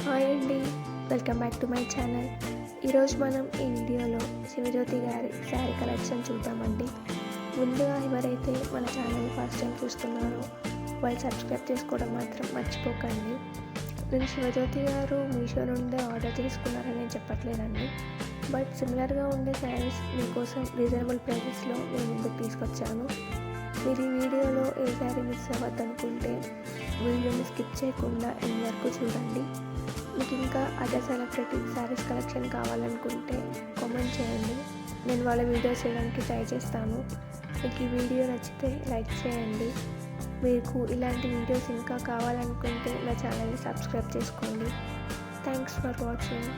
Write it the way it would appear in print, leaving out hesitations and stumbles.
Hi అండి. Welcome back to my channel. ఈరోజు మనం ఈ వీడియోలో శివజ్యోతి గారి శారీ కలెక్షన్ చూద్దామండి. ముందుగా ఎవరైతే మన ఛానల్ ఫస్ట్ టైం చూస్తున్నారో వాళ్ళు సబ్స్క్రైబ్ చేసుకోవడం మాత్రం మర్చిపోకండి. నేను శివజ్యోతి గారు మీషో నుండి ఆర్డర్ చేసుకున్నారని నేను చెప్పట్లేదండి, బట్ సిమిలర్గా ఉండే శారీస్ మీకోసం రీజనబుల్ ప్రైసెస్లో నేను ముందుకు తీసుకొచ్చాను. మీరు ఈ వీడియోలో ఏ శారీ మిస్ అవ్వద్దనుకుంటే వీడియోని స్కిప్ చేయకుండా ఎండ్ వరకు చూడండి. మీకు ఇంకా అదర్ సెలబ్రిటీ శారీస్ కలెక్షన్ కావాలనుకుంటే కామెంట్ చేయండి, నేను వాళ్ళ వీడియోస్ చేయడానికి ట్రై చేస్తాను. మీకు ఈ వీడియో నచ్చితే లైక్ చేయండి. మీకు ఇలాంటి వీడియోస్ ఇంకా కావాలనుకుంటే నా ఛానల్ని సబ్స్క్రైబ్ చేసుకోండి. Thanks for watching.